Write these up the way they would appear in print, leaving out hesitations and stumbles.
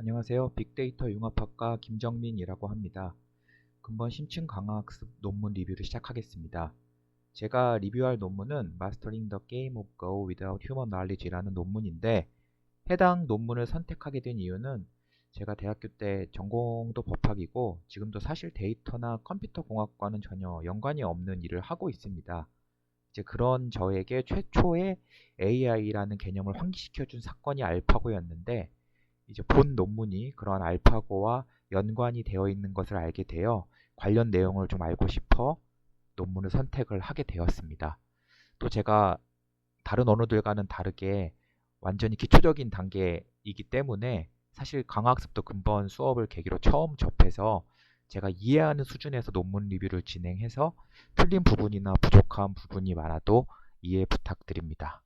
안녕하세요. 빅데이터 융합학과 김정민이라고 합니다. 근본 심층 강화학습 논문 리뷰를 시작하겠습니다. 제가 리뷰할 논문은 Mastering the Game of Go Without Human Knowledge라는 논문인데, 해당 논문을 선택하게 된 이유는 제가 대학교 때 전공도 법학이고 지금도 사실 데이터나 컴퓨터 공학과는 전혀 연관이 없는 일을 하고 있습니다. 이제 그런 저에게 최초의 AI라는 개념을 환기시켜준 사건이 알파고였는데, 이제 본 논문이 그러한 알파고와 연관이 되어 있는 것을 알게 되어 관련 내용을 좀 알고 싶어 논문을 선택을 하게 되었습니다. 또 제가 다른 언어들과는 다르게 완전히 기초적인 단계이기 때문에 사실 강화학습도 근본 수업을 계기로 처음 접해서 제가 이해하는 수준에서 논문 리뷰를 진행해서 틀린 부분이나 부족한 부분이 많아도 이해 부탁드립니다.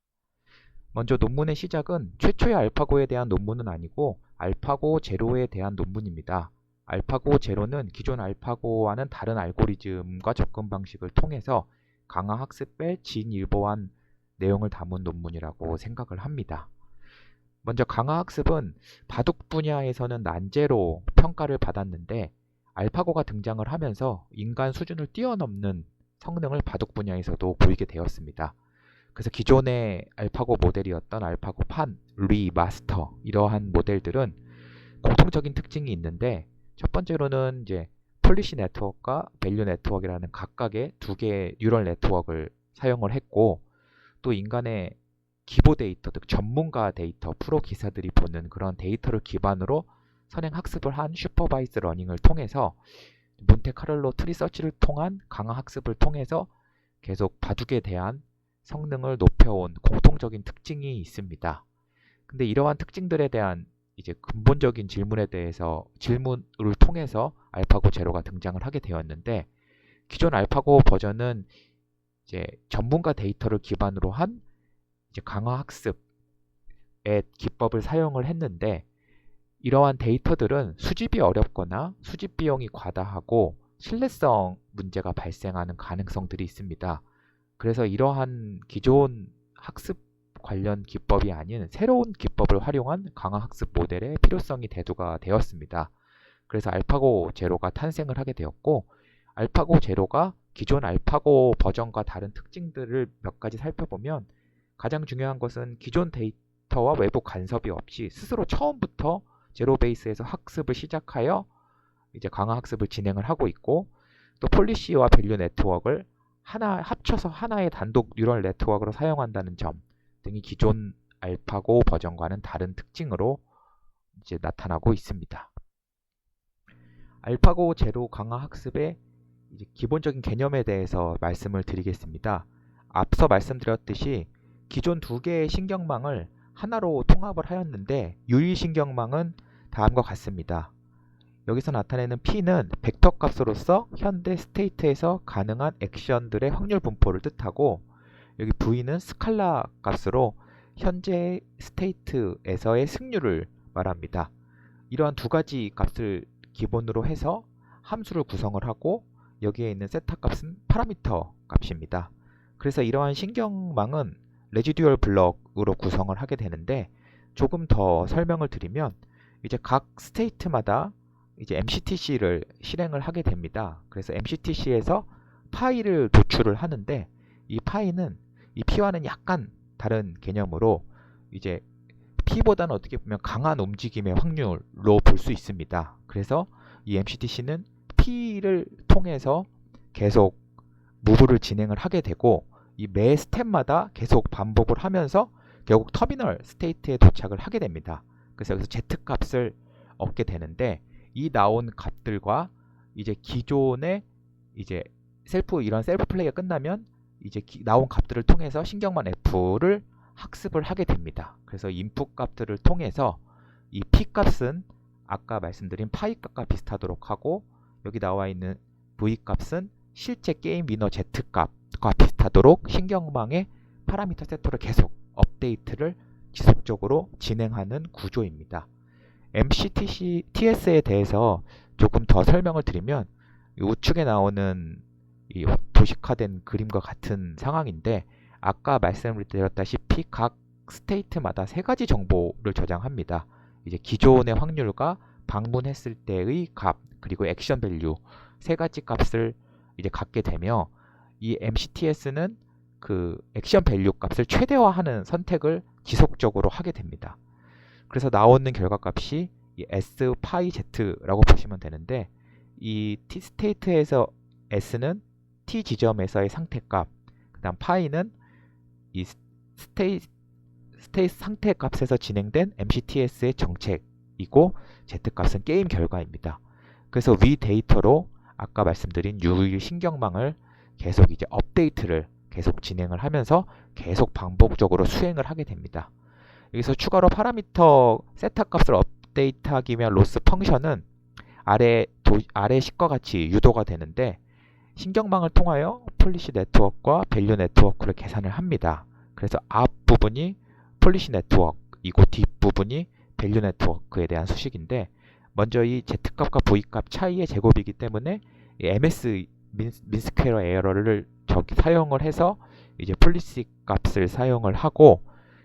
먼저 논문의 시작은 최초의 알파고에 대한 논문은 아니고 알파고 제로에 대한 논문입니다. 알파고 제로는 기존 알파고와는 다른 알고리즘과 접근 방식을 통해서 강화 학습에 진일보한 내용을 담은 논문이라고 생각을 합니다. 먼저 강화 학습은 바둑 분야에서는 난제로 평가를 받았는데, 알파고가 등장을 하면서 인간 수준을 뛰어넘는 성능을 바둑 분야에서도 보이게 되었습니다. 그래서 기존의 알파고 모델이었던 알파고 판, 리, 마스터 이러한 모델들은 공통적인 특징이 있는데, 첫 번째로는 이제 폴리시 네트워크와 밸류 네트워크라는 각각의 두 개의 뉴럴 네트워크를 사용을 했고, 또 인간의 기보 데이터, 즉 전문가 데이터, 프로 기사들이 보는 그런 데이터를 기반으로 선행 학습을 한 슈퍼바이즈 러닝을 통해서 몬테카를로 트리 서치를 통한 강화 학습을 통해서 계속 바둑에 대한 성능을 높여온 공통적인 특징이 있습니다. 근데 이러한 특징들에 대한 이제 근본적인 질문에 대해서 질문을 통해서 알파고 제로가 등장을 하게 되었는데, 기존 알파고 버전은 이제 전문가 데이터를 기반으로 한 이제 강화 학습의 기법을 사용을 했는데, 이러한 데이터들은 수집이 어렵거나 수집 비용이 과다하고 신뢰성 문제가 발생하는 가능성들이 있습니다. 그래서 이러한 기존 학습 관련 기법이 아닌 새로운 기법을 활용한 강화 학습 모델의 필요성이 대두가 되었습니다. 그래서 알파고 제로가 탄생을 하게 되었고, 알파고 제로가 기존 알파고 버전과 다른 특징들을 몇 가지 살펴보면, 가장 중요한 것은 기존 데이터와 외부 간섭이 없이 스스로 처음부터 제로 베이스에서 학습을 시작하여 이제 강화 학습을 진행을 하고 있고, 또 폴리시와 밸류 네트워크를 하나 합쳐서 하나의 단독 뉴럴 네트워크로 사용한다는 점 등이 기존 알파고 버전과는 다른 특징으로 이제 나타나고 있습니다. 알파고 제로 강화 학습의 이제 기본적인 개념에 대해서 말씀을 드리겠습니다. 앞서 말씀드렸듯이 기존 두 개의 신경망을 하나로 통합을 하였는데, 유일 신경망은 다음과 같습니다. 여기서 나타내는 P는 벡터 값으로서 현대 스테이트에서 가능한 액션들의 확률 분포를 뜻하고, 여기 V는 스칼라 값으로 현재 스테이트에서의 승률을 말합니다. 이러한 두 가지 값을 기본으로 해서 함수를 구성을 하고, 여기에 있는 세타 값은 파라미터 값입니다. 그래서 이러한 신경망은 레지듀얼 블럭으로 구성을 하게 되는데, 조금 더 설명을 드리면 이제 각 스테이트마다 이제 MCTC를 실행을 하게 됩니다. 그래서 MCTC에서 파이를 도출을 하는데, 이 파이는 이 P와는 약간 다른 개념으로 이제 P보다는 어떻게 보면 강한 움직임의 확률로 볼 수 있습니다. 그래서 이 MCTC는 P를 통해서 계속 무브를 진행을 하게 되고, 이 매 스텝마다 계속 반복을 하면서 결국 터미널 스테이트에 도착을 하게 됩니다. 그래서 여기서 Z 값을 얻게 되는데, 이 나온 값들과 이제 기존의 이제 이런 셀프 플레이가 끝나면 이제 나온 값들을 통해서 신경망 F를 학습을 하게 됩니다. 그래서 인풋 값들을 통해서 이 P 값은 아까 말씀드린 파이 값과 비슷하도록 하고, 여기 나와 있는 V 값은 실제 게임 위너 Z 값과 비슷하도록 신경망의 파라미터 세터를 계속 업데이트를 지속적으로 진행하는 구조입니다. MCTC TS에 대해서 조금 더 설명을 드리면, 우측에 나오는 이 도식화된 그림과 같은 상황인데, 아까 말씀을 드렸다시피 각 스테이트마다 세 가지 정보를 저장합니다. 이제 기존의 확률과 방문했을 때의 값 그리고 액션 밸류 세 가지 값을 이제 갖게 되며 이 MCTS는 그 액션 밸류 값을 최대화하는 선택을 지속적으로 하게 됩니다. 그래서 나오는 결과값이 이 S 파이 Z라고 보시면 되는데 이 T 스테이트에서 S는 T 지점에서의 상태값, 그다음 파이는 이 스테이트 상태값에서 진행된 MCTS의 정책이고 Z값은 게임 결과입니다. 그래서 위 데이터로 아까 말씀드린 유일 신경망을 계속 이제 업데이트를 계속 진행을 하면서 계속 반복적으로 수행을 하게 됩니다. 여기서 추가로 파라미터 세타 값을 업데이트하기 위한 로스 펑션은 아래 식과 같이 유도가 되는데 신경망을 통하여 폴리시 네트워크와 밸류 네트워크를 계산을 합니다. 그래서 앞 부분이 폴리시 네트워크이고 뒷 부분이 밸류 네트워크에 대한 수식인데 먼저 이 Z값과 V값 차이의 제곱이기 때문에 이 MS 민스퀘어 에러를 사용을 해서 이제 폴리시 값을 사용을 하고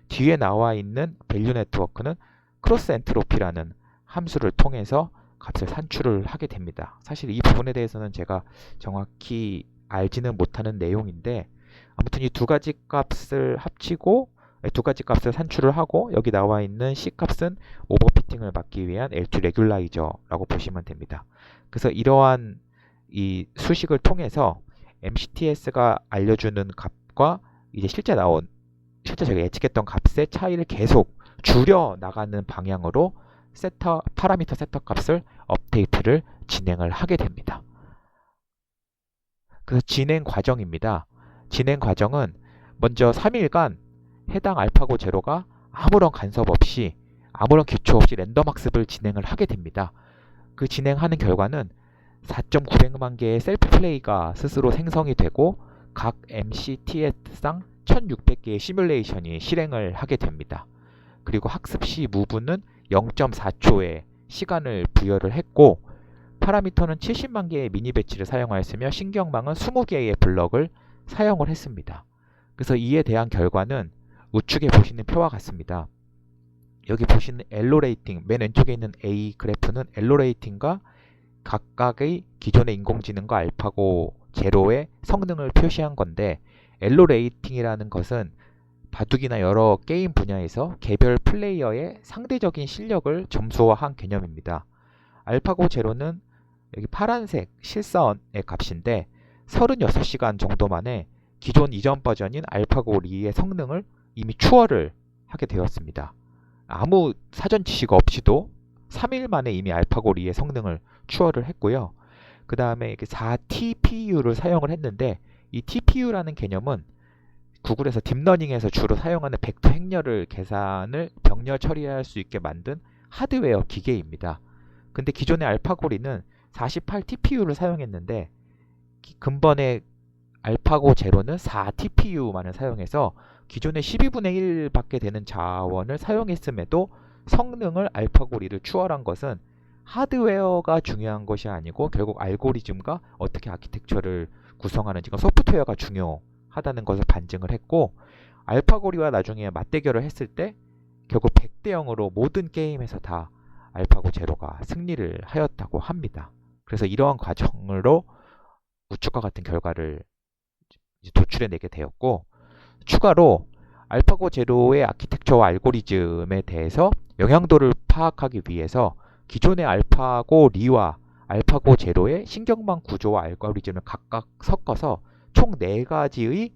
뒤에 나와 있는 밸류 네트워크는 크로스 엔트로피라는 함수를 통해서 값을 산출을 하게 됩니다. 사실 이 부분에 대해서는 제가 정확히 알지는 못하는 내용인데 아무튼 이 두 가지 값을 합치고 두 가지 값을 산출을 하고 여기 나와 있는 C 값은 오버피팅을 막기 위한 L2 레귤라이저라고 보시면 됩니다. 그래서 이러한 이 수식을 통해서 MCTS가 알려주는 값과 이제 실제 제가 예측했던 값의 차이를 계속 줄여 나가는 방향으로 파라미터 세터 값을 업데이트를 진행을 하게 됩니다. 그래서 진행 과정입니다. 진행 과정은 먼저 3일간 해당 알파고 제로가 아무런 간섭 없이 아무런 기초 없이 랜덤 학습을 진행을 하게 됩니다. 그 진행하는 결과는 4.900만 개의 셀프 플레이가 스스로 생성이 되고 각 MCTS상 1600개의 시뮬레이션이 실행을 하게 됩니다. 그리고 학습 시 무브는 0.4초의 시간을 부여를 했고 파라미터는 70만 개의 미니 배치를 사용하였으며 신경망은 20개의 블럭을 사용을 했습니다. 그래서 이에 대한 결과는 우측에 보시는 표와 같습니다. 여기 보시는 엘로 레이팅, 맨 왼쪽에 있는 A 그래프는 엘로 레이팅과 각각의 기존의 인공지능과 알파고 제로의 성능을 표시한 건데 엘로 레이팅이라는 것은 바둑이나 여러 게임 분야에서 개별 플레이어의 상대적인 실력을 점수화한 개념입니다. 알파고 제로는 여기 파란색 실사원의 값인데 36시간 정도 만에 기존 이전 버전인 알파고 리의 성능을 이미 추월을 하게 되었습니다. 아무 사전 지식 없이도 3일 만에 이미 알파고 리의 성능을 추월을 했고요. 그 다음에 4TPU를 사용을 했는데 이 TPU라는 개념은 구글에서 딥러닝에서 주로 사용하는 벡터 행렬을 병렬 처리할 수 있게 만든 하드웨어 기계입니다. 근데 기존의 알파고리는 48TPU를 사용했는데 근본의 알파고 제로는 4TPU만을 사용해서 기존의 12분의 1밖에 되는 자원을 사용했음에도 성능을 알파고리를 추월한 것은 하드웨어가 중요한 것이 아니고 결국 알고리즘과 어떻게 아키텍처를 구성하는지가 소프트웨어가 중요하다는 것을 반증을 했고 알파고리와 나중에 맞대결을 했을 때 결국 100대 0으로 모든 게임에서 다 알파고 제로가 승리를 하였다고 합니다. 그래서 이러한 과정으로 우측과 같은 결과를 도출해내게 되었고 추가로 알파고 제로의 아키텍처와 알고리즘에 대해서 영향도를 파악하기 위해서 기존의 알파고 리와 알파고 제로의 신경망 구조와 알고리즘을 각각 섞어서 총 4가지의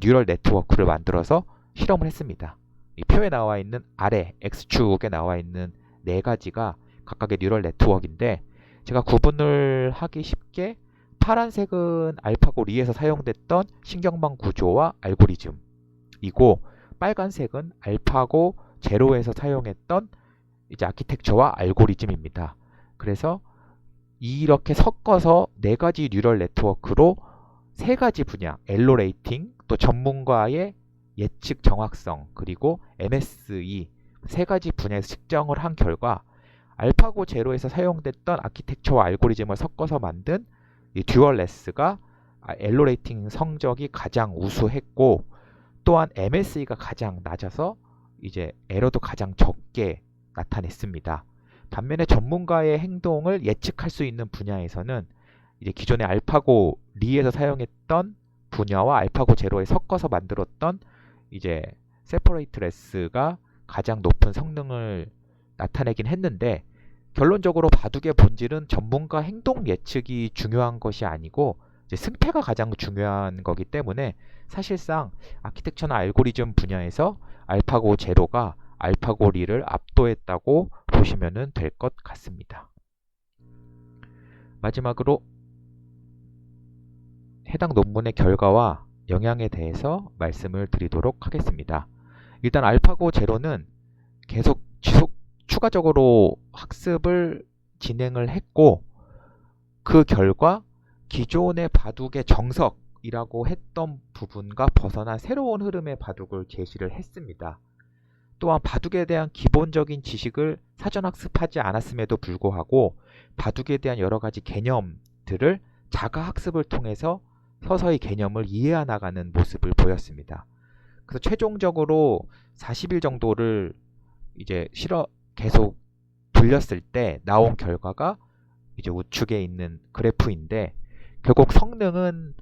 뉴럴 네트워크를 만들어서 실험을 했습니다. 이 표에 나와 있는 아래 X축에 나와 있는 4가지가 각각의 뉴럴 네트워크인데 제가 구분을 하기 쉽게 파란색은 알파고 리에서 사용됐던 신경망 구조와 알고리즘이고 빨간색은 알파고 제로에서 사용했던 이제 아키텍처와 알고리즘입니다. 그래서 이렇게 섞어서 4가지 뉴럴 네트워크로 3가지 분야, 엘로 레이팅, 또 전문가의 예측 정확성, 그리고 MSE 3가지 분야에서 측정을 한 결과 알파고 제로에서 사용됐던 아키텍처와 알고리즘을 섞어서 만든 이 듀얼레스가 엘로 레이팅 성적이 가장 우수했고 또한 MSE가 가장 낮아서 이제 에러도 가장 적게 나타냈습니다. 반면에 전문가의 행동을 예측할 수 있는 분야에서는 이제 기존의 알파고 리에서 사용했던 분야와 알파고 제로에 섞어서 만들었던 이제 세퍼레이트레스가 가장 높은 성능을 나타내긴 했는데, 결론적으로 바둑의 본질은 전문가 행동 예측이 중요한 것이 아니고 이제 승패가 가장 중요한 거기 때문에, 사실상 아키텍처나 알고리즘 분야에서 알파고 제로가 알파고 리를 압도했다고 보시면 될 것 같습니다. 마지막으로 해당 논문의 결과와 영향에 대해서 말씀을 드리도록 하겠습니다. 일단 알파고 제로는 계속 추가적으로 학습을 진행을 했고, 그 결과 기존의 바둑의 정석이라고 했던 부분과 벗어난 새로운 흐름의 바둑을 제시를 했습니다. 또한 바둑에 대한 기본적인 지식을 사전 학습하지 않았음에도 불구하고 바둑에 대한 여러 가지 개념들을 자가 학습을 통해서 서서히 개념을 이해해 나가는 모습을 보였습니다. 그래서 최종적으로 40일 정도를 이제 계속 돌렸을 때 나온 결과가 이제 우측에 있는 그래프인데, 결국 성능은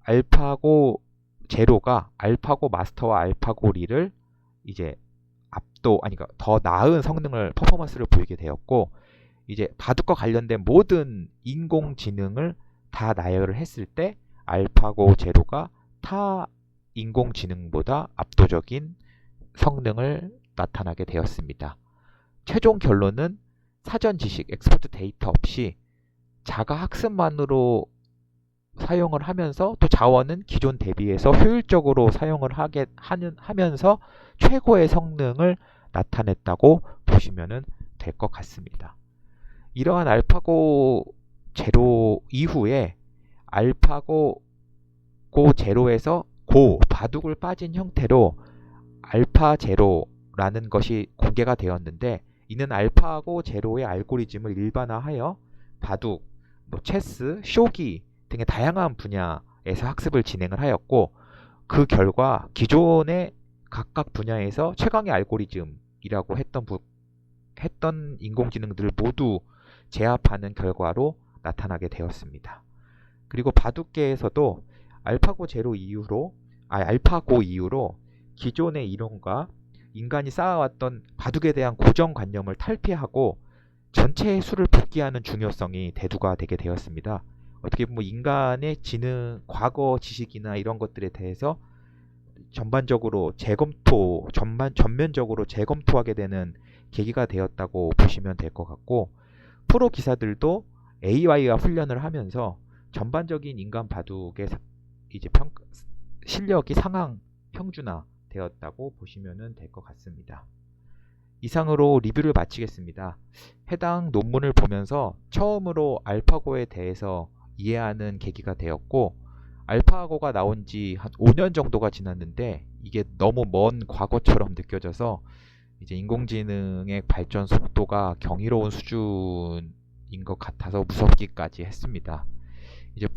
알파고 제로가 알파고 마스터와 알파고 리를 이제 그러니까 더 나은 성능을 퍼포먼스를 보이게 되었고, 이제 바둑과 관련된 모든 인공지능을 다 나열을 했을 때 알파고 제로가 타 인공지능보다 압도적인 성능을 나타나게 되었습니다. 최종 결론은 사전 지식, 엑스퍼트 데이터 없이 자가 학습만으로 사용을 하면서, 또 자원은 기존 대비해서 효율적으로 사용을 하면서 최고의 성능을 나타냈다고 보시면 될 것 같습니다. 이러한 알파고 제로 이후에 알파고 제로에서 바둑을 빠진 형태로 알파 제로라는 것이 공개가 되었는데, 이는 알파고 제로의 알고리즘을 일반화하여 바둑, 체스, 쇼기 등의 다양한 분야에서 학습을 진행을 하였고, 그 결과 기존의 각각 분야에서 최강의 알고리즘이라고 했던 인공지능들을 모두 제압하는 결과로 나타나게 되었습니다. 그리고 바둑계에서도 알파고 이후로 기존의 이론과 인간이 쌓아왔던 바둑에 대한 고정관념을 탈피하고 전체의 수를 복귀하는 중요성이 대두가 되게 되었습니다. 어떻게 보면 인간의 지능, 과거 지식이나 이런 것들에 대해서 전면적으로 재검토하게 되는 계기가 되었다고 보시면 될 것 같고, 프로 기사들도 AI와 훈련을 하면서 전반적인 인간 바둑의 이제 실력이 상향 평준화 되었다고 보시면 될 것 같습니다. 이상으로 리뷰를 마치겠습니다. 해당 논문을 보면서 처음으로 알파고에 대해서 이해하는 계기가 되었고, 알파고가 나온 지 한 5년 정도가 지났는데 이게 너무 먼 과거처럼 느껴져서 이제 인공지능의 발전 속도가 경이로운 수준인 것 같아서 무섭기까지 했습니다. 이제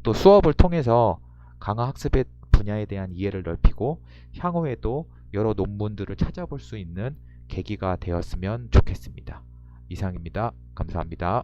또 수업을 통해서 강화 학습의 분야에 대한 이해를 넓히고 향후에도 여러 논문들을 찾아볼 수 있는 계기가 되었으면 좋겠습니다. 이상입니다. 감사합니다.